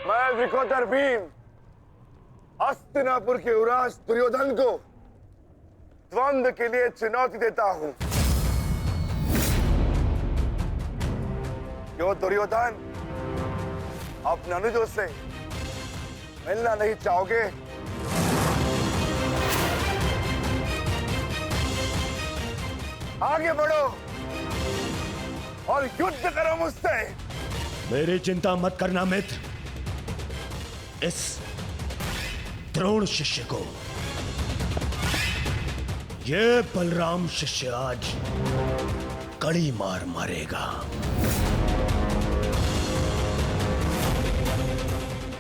मैं विकोतर भीम हस्तिनापुर के युवराज दुर्योधन को द्वंद्व के लिए चुनौती देता हूं। क्यों दुर्योधन, अपने अनुजों से मिलना नहीं चाहोगे? आगे बढ़ो और युद्ध करो मुझसे। मेरी चिंता मत करना मित्र, इस द्रोण शिष्य को, ये बलराम शिष्य आज कड़ी मार मारेगा।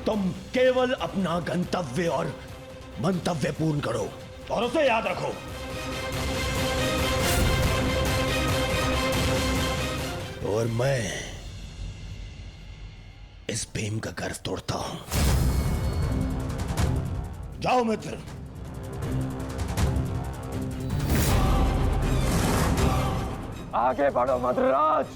तुम केवल अपना गंतव्य और मंतव्य पूर्ण करो और उसे याद रखो। और मैं इस भीम का गर्व तोड़ता हूं। जाओ मित्र। आगे बढ़ो मद्रराज।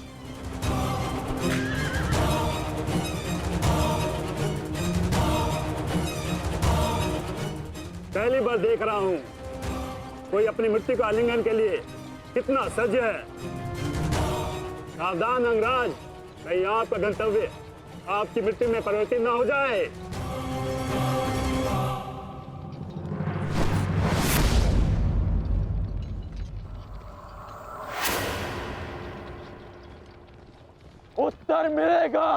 पहली बार देख रहा हूं कोई अपनी मृत्यु का आलिंगन के लिए कितना सज्ज है। सावधान अंगराज, कहीं आपका गंतव्य आपकी मृत्यु में परिवर्तित न हो जाए। उत्तर मिलेगा।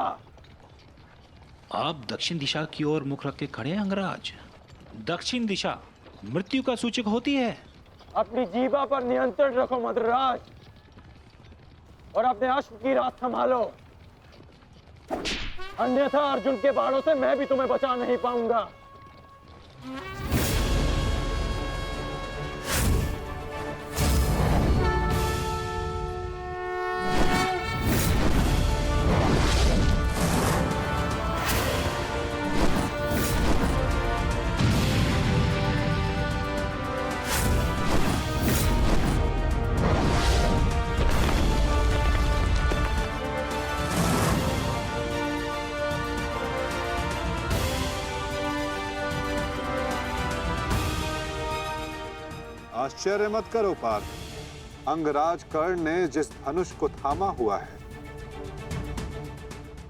आप दक्षिण दिशा की ओर मुख रख के खड़े हैं अंगराज। दक्षिण दिशा मृत्यु का सूचक होती है। अपनी जीवा पर नियंत्रण रखो मद्रराज और अपने अश्व की रात संभालो, अन्यथा अर्जुन के बाणों से मैं भी तुम्हें बचा नहीं पाऊंगा। आश्चर्य मत करो पार्थ, अंगराज कर्ण ने जिस धनुष को थामा हुआ है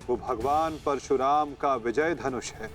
वो भगवान परशुराम का विजय धनुष है।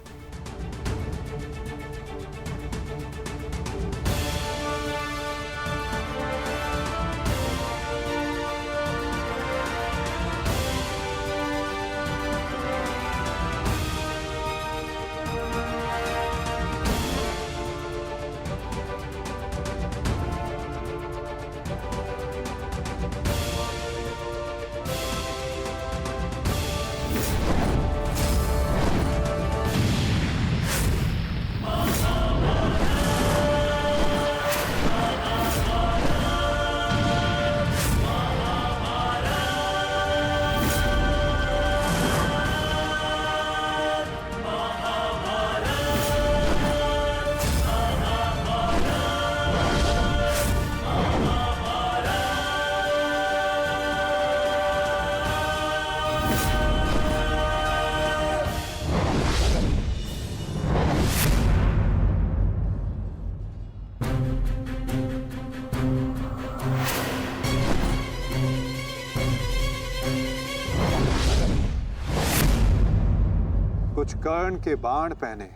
कुछ कर्ण के बाण पहने,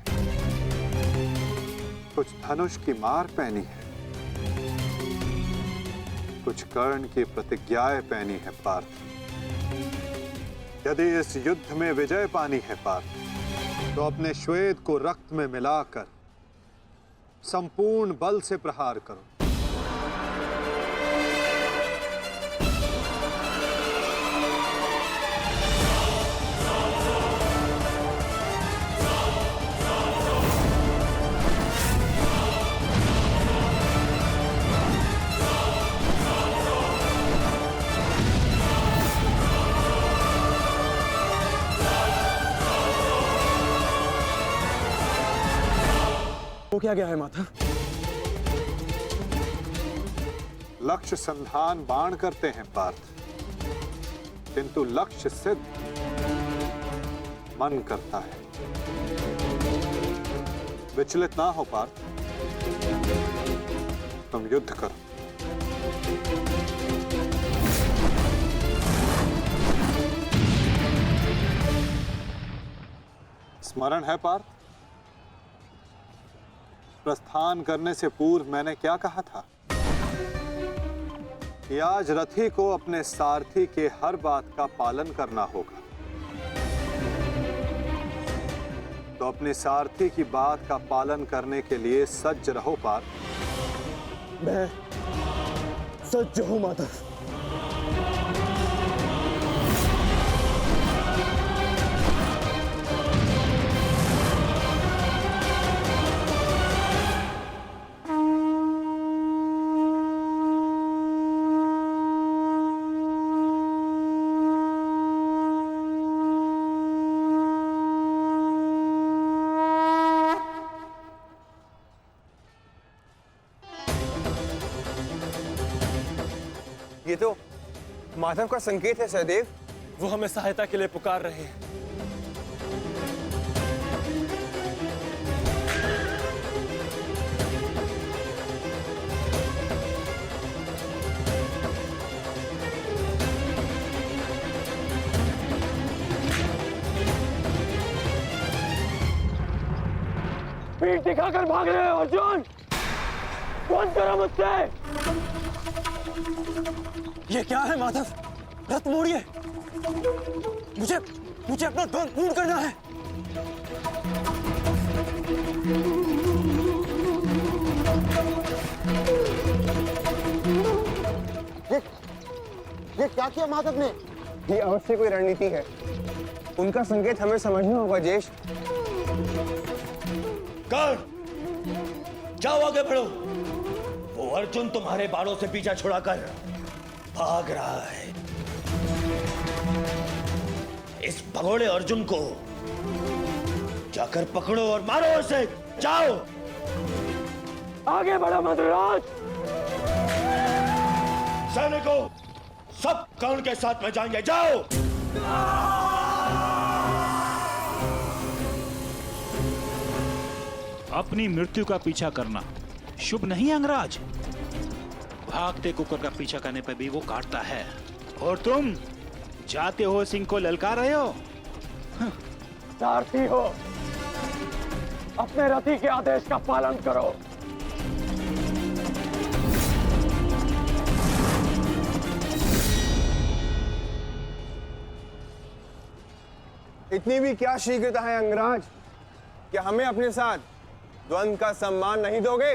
कुछ धनुष की मार पहनी है, कुछ कर्ण की प्रतिज्ञाएं पहनी है पार्थ। यदि इस युद्ध में विजय पानी है पार्थ, तो अपने श्वेत को रक्त में मिलाकर संपूर्ण बल से प्रहार करो। वो क्या गया है माता? लक्ष्य संधान बाण करते हैं पार्थ, किंतु लक्ष्य सिद्ध मन करता है। विचलित ना हो पार्थ, तुम युद्ध करो। स्मरण है पार्थ, प्रस्थान करने से पूर्व मैंने क्या कहा था कि आज रथी को अपने सारथी के हर बात का पालन करना होगा। तो अपने सारथी की बात का पालन करने के लिए सज्ज रहो पार्थ। मैं सज्ज हूं माधव। ये तो माधव का संकेत है सहदेव। वो हमें सहायता के लिए पुकार रहे हैं। पीठ दिखाकर भाग रहे हो अर्जुन, कौन करो मुझसे? ये क्या है माधव? रथ मोड़िए। मुझे मुझे अपना ध्यान पूर्ण करना है। ये क्या किया माधव ने? ये अवश्य कोई रणनीति है। उनका संकेत हमें समझना होगा ज्येष्ठ। कर्ण, जाओ आगे बढ़ो। वो अर्जुन तुम्हारे बालों से पीछा छुड़ाकर भाग रहा है। इस भगोड़े अर्जुन को जाकर पकड़ो और मारो उसे। जाओ आगे बढ़ो मधुराज। सैनिकों, सब कर्ण के साथ में जाएंगे। जाओ। अपनी मृत्यु का पीछा करना शुभ नहीं अंगराज। भागते कुकर का पीछा करने पर भी वो काटता है, और तुम जाते हो सिंह को ललकार रहे हो। सारथी हो, अपने रथी के आदेश का पालन करो। इतनी भी क्या शीघ्रता है अंगराज? क्या हमें अपने साथ द्वंद्व का सम्मान नहीं दोगे?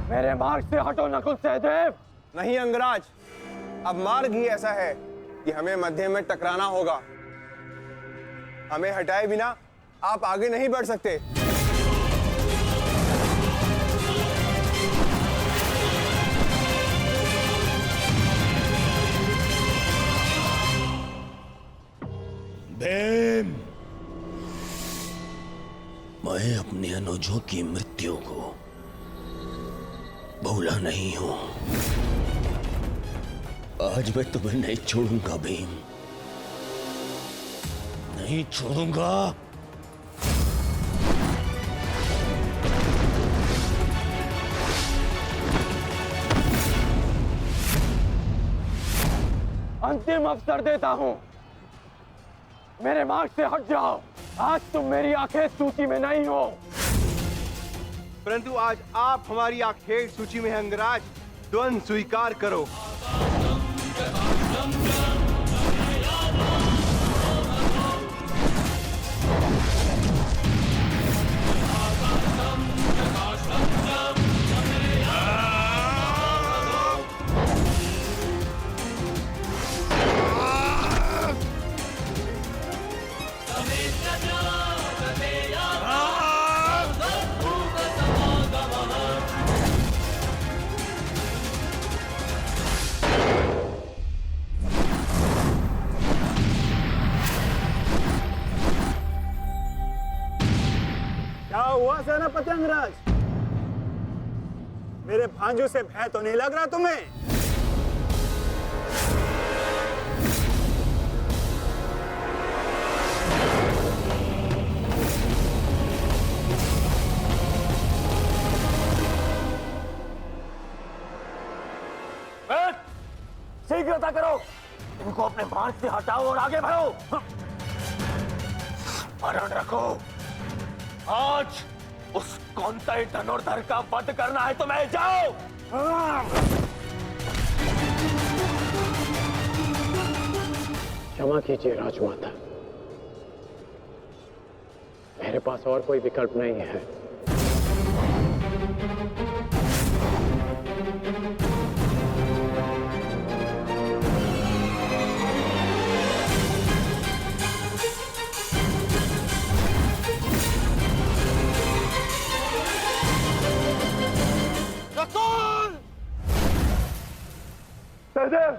मेरे मार्ग से हटो नकुल सहदेव। नहीं अंगराज, अब मार्ग ही ऐसा है कि हमें मध्य में टकराना होगा। हमें हटाए बिना आप आगे नहीं बढ़ सकते। भीम, मैं अपने अनुजों की मृत्यु को भूला नहीं हूं। आज मैं तुम्हें नहीं छोड़ूंगा भीम, नहीं छोड़ूंगा। अंतिम अवसर देता हूं, मेरे मार्ग से हट जाओ। आज तुम मेरी आंखें सूची में नहीं हो, परंतु आज आप हमारी आखेर सूची में हैं अंगराज। द्वंद्व स्वीकार करो। अंगराज? मेरे भांजों से भय तो नहीं लग रहा तुम्हें? शीघ्रता करो, इनको अपने मार्ग से हटाओ और आगे बढ़ो। स्मरण रखो, आज उस कौंतई धनुर्धर का वध करना है तुम्हें। जाओ। क्षमा कीजिए राजमाता, मेरे पास और कोई विकल्प नहीं है। सहदेव,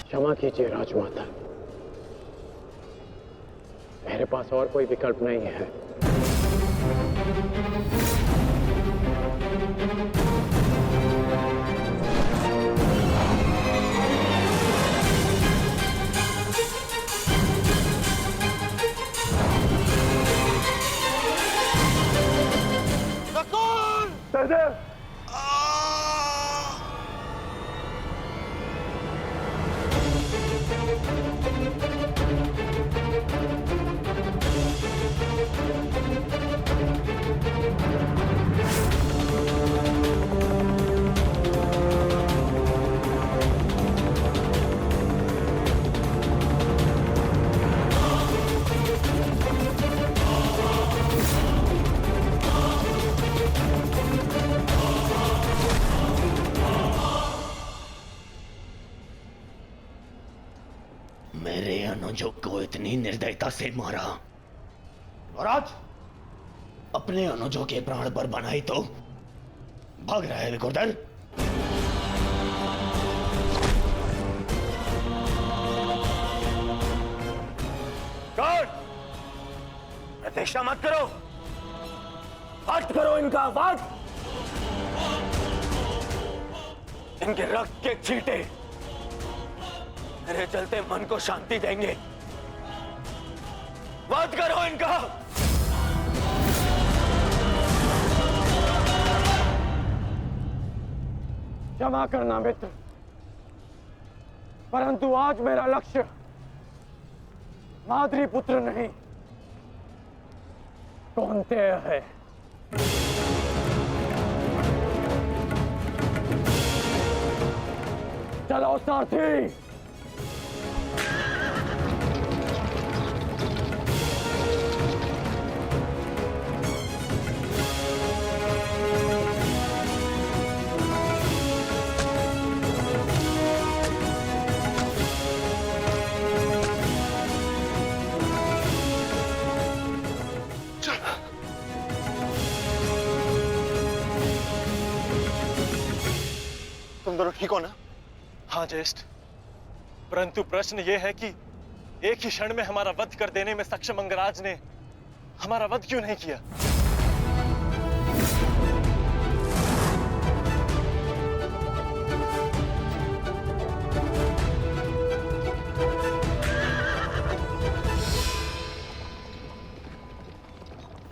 क्षमा कीजिए राजमाता, मेरे पास और कोई विकल्प नहीं है। सहदेव, मेरे अनुजों को इतनी निर्दयता से मारा और आज अपने अनुजों के प्राण पर बनाई तो भाग रहा है विकुर्धर। गार्ड, प्रतीक्षा मत करो, वध करो इनका वध। इनके रक्त के छींटे मेरे चलते मन को शांति देंगे। वध करो इनका। क्षमा करना मित्र, परंतु आज मेरा लक्ष्य माद्री पुत्र नहीं, कौंतेय है। चलो सारथी। तुम दोनों ठीक हो ना? हाँ ज्येष्ठ, परंतु प्रश्न यह है कि एक ही क्षण में हमारा वध कर देने में सक्षम अंगराज ने हमारा वध क्यों नहीं किया?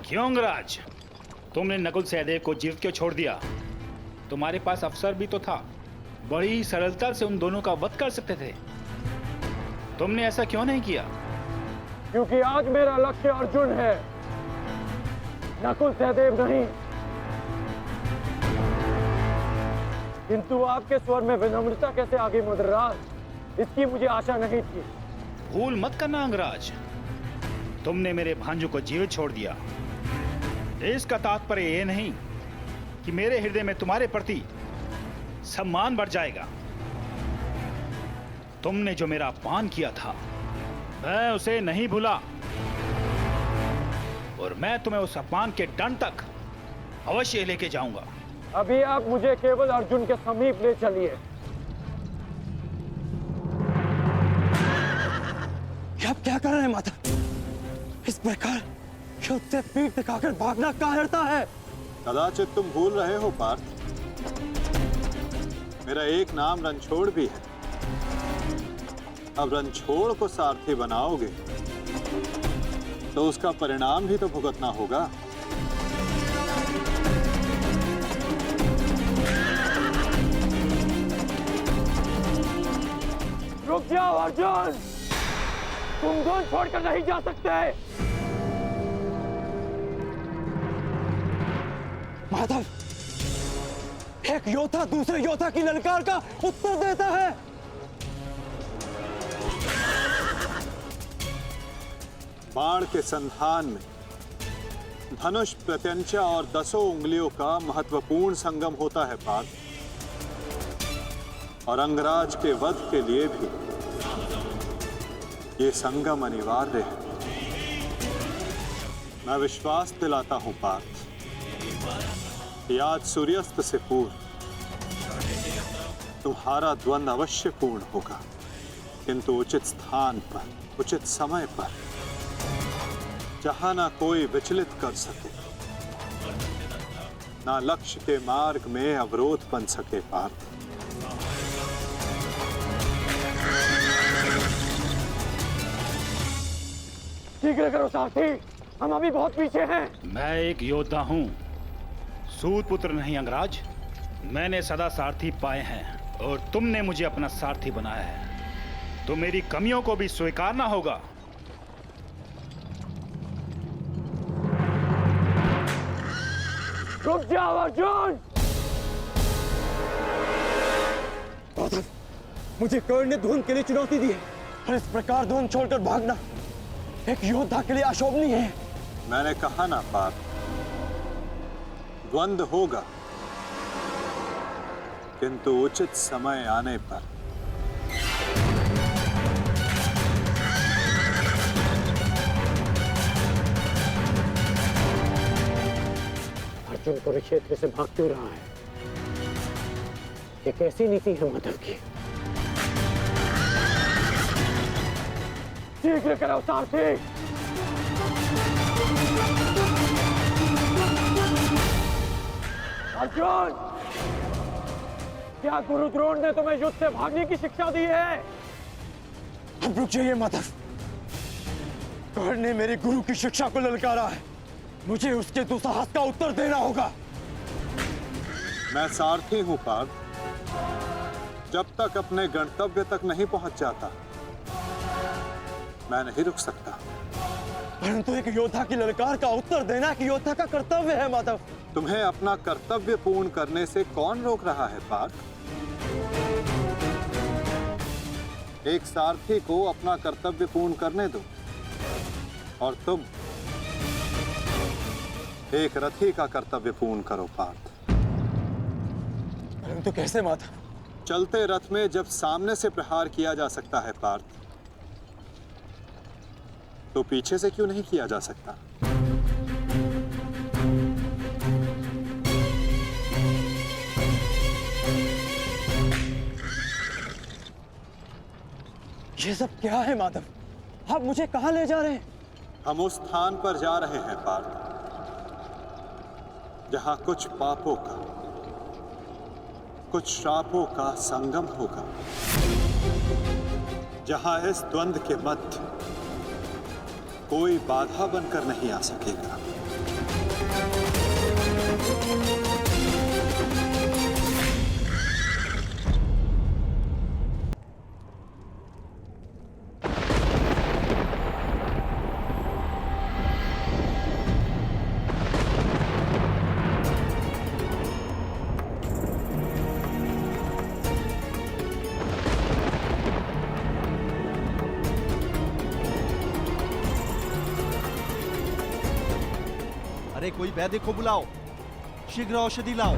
क्यों अंगराज, तुमने नकुल सहदेव को जीवित क्यों छोड़ दिया? तुम्हारे पास अवसर भी तो था, बड़ी ही सरलता से उन दोनों का वध कर सकते थे। तुमने ऐसा क्यों नहीं किया? क्योंकि आज मेरा लक्ष्य अर्जुन है, नकुल सहदेव नहीं। किंतु आपके स्वर में विनम्रता कैसे आगे मदराज, इसकी मुझे आशा नहीं थी। भूल मत करना अंगराज, तुमने मेरे भांजों को जीवित छोड़ दिया, इसका तात्पर्य यह नहीं कि मेरे हृदय में तुम्हारे प्रति सम्मान बढ़ जाएगा। तुमने जो मेरा अपमान किया था, मैं उसे नहीं भूला और मैं तुम्हें उस अपमान के दंड तक अवश्य लेके जाऊंगा। अभी आप मुझे केवल अर्जुन के समीप ले चलिए। ये आप क्या कर रहे हैं माधव? इस प्रकार युद्ध से पीठ दिखाकर भागना कायरता है। कदाचित तुम भूल रहे हो पार्थ, मेरा एक नाम रणछोड़ भी है। अब रणछोड़ को सारथी बनाओगे तो उसका परिणाम भी तो भुगतना होगा। रुक जाओ अर्जुन, तुम धुन छोड़कर नहीं जा सकते। माधव, एक योद्धा दूसरे योद्धा की ललकार का उत्तर देता है। बाण के संधान में धनुष, प्रत्यंचा और 10 उंगलियों का महत्वपूर्ण संगम होता है पार्थ, और अंगराज के वध के लिए भी ये संगम अनिवार्य है। मैं विश्वास दिलाता हूं पार्थ, आज सूर्यास्त से पूर्व तुम्हारा द्वंद्व अवश्य पूर्ण होगा, किंतु उचित स्थान पर, उचित समय पर, जहां ना कोई विचलित कर सके, ना लक्ष्य के मार्ग में अवरोध बन सके पार्थ। शीघ्र करो सारथी, हम अभी बहुत पीछे हैं। मैं एक योद्धा हूं, सूत पुत्र नहीं अंगराज। मैंने सदा सारथी पाए हैं और तुमने मुझे अपना सारथी बनाया है, तो मेरी कमियों को भी स्वीकारना होगा। रुक जाओ अर्जुन। माधव, मुझे कर्ण ने धुन के लिए चुनौती दी है, और इस प्रकार धुन छोड़कर भागना एक योद्धा के लिए अशोभनीय है। मैंने कहा ना पार्थ, द्वंद्व होगा, किंतु उचित समय आने पर। अर्जुन कुरुक्षेत्र से भाग क्यों रहा है? ये कैसी नीति है माधव की? शीघ्र करो सारथी। अर्जुन, क्या गुरु द्रोण ने तुम्हें युद्ध से भागने की शिक्षा दी है? अब रुक जाइए माधव, कर्ण ने मेरे गुरु की शिक्षा को ललकारा है, मुझे उसके दुस्साहस का उत्तर देना होगा। मैं सारथी हूं पार्थ, जब तक अपने गंतव्य तक नहीं पहुंच जाता मैं नहीं रुक सकता। परंतु एक योद्धा की ललकार का उत्तर देना एक योद्धा का कर्तव्य है माधव। तुम्हें अपना कर्तव्य पूर्ण करने से कौन रोक रहा है पार्थ? एक सारथी को अपना कर्तव्य पूर्ण करने दो, और तुम एक रथी का कर्तव्य पूर्ण करो पार्थ। परंतु कैसे माधव? चलते रथ में जब सामने से प्रहार किया जा सकता है पार्थ, तो पीछे से क्यों नहीं किया जा सकता? ये सब क्या है माधव? आप मुझे कहां ले जा रहे हैं? हम उस स्थान पर जा रहे हैं पार्थ, जहां कुछ पापों का, कुछ श्रापों का संगम होगा, जहां इस द्वंद्व के मध्य कोई बाधा बनकर नहीं आ सकेगा। अरे कोई वैद्य को बुलाओ, शीघ्र औषधि लाओ।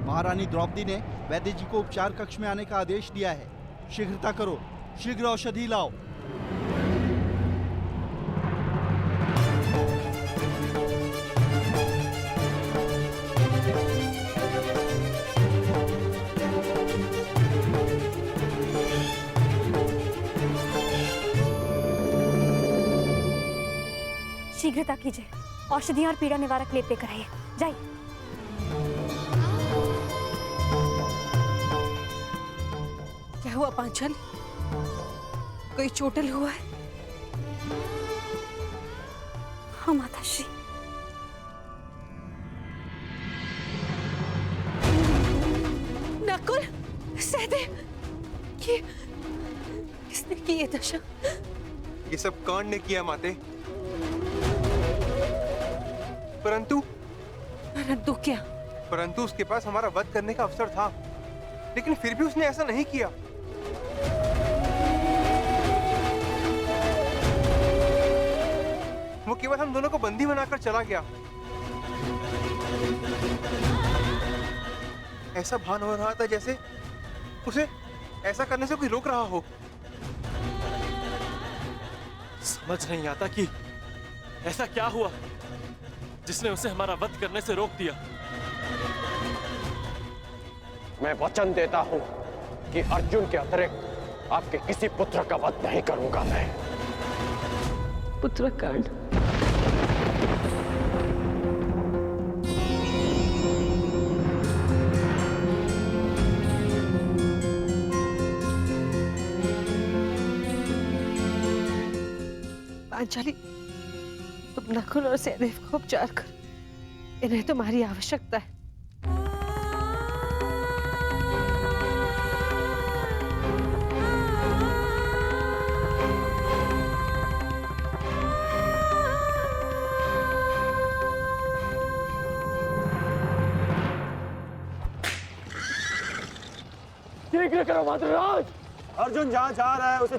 महारानी द्रौपदी ने वैद्य जी को उपचार कक्ष में आने का आदेश दिया है। शीघ्रता करो, शीघ्र औषधि लाओ। शीघ्रता कीजिए, औषधियां और पीड़ा निवारक लेप लेकर आइए। जाइए। क्या हुआ पांचाली? कोई चोटिल हुआ है? हाँ माताश्री। नकुल, सहदेव, ये किसने की ये दशा? ये सब कर्ण ने किया माते। परंतु परंतु क्या? परंतु उसके पास हमारा वध करने का अवसर था, लेकिन फिर भी उसने ऐसा नहीं किया। वो केवल हम दोनों को बंदी बनाकर चला गया। ऐसा भान हो रहा था जैसे उसे ऐसा करने से कोई रोक रहा हो। समझ नहीं आता कि ऐसा क्या हुआ जिसने उसे हमारा वध करने से रोक दिया। मैं वचन देता हूं कि अर्जुन के अतिरिक्त आपके किसी पुत्र का वध नहीं करूंगा मैं। पुत्र कर्ण, पांचाली, तुम नकुल और सहदेव को उपचार कर, इन्हें तुम्हारी आवश्यकता है। शीघ्र करो माद्रराज। अर्जुन जहाँ जा रहा है उसे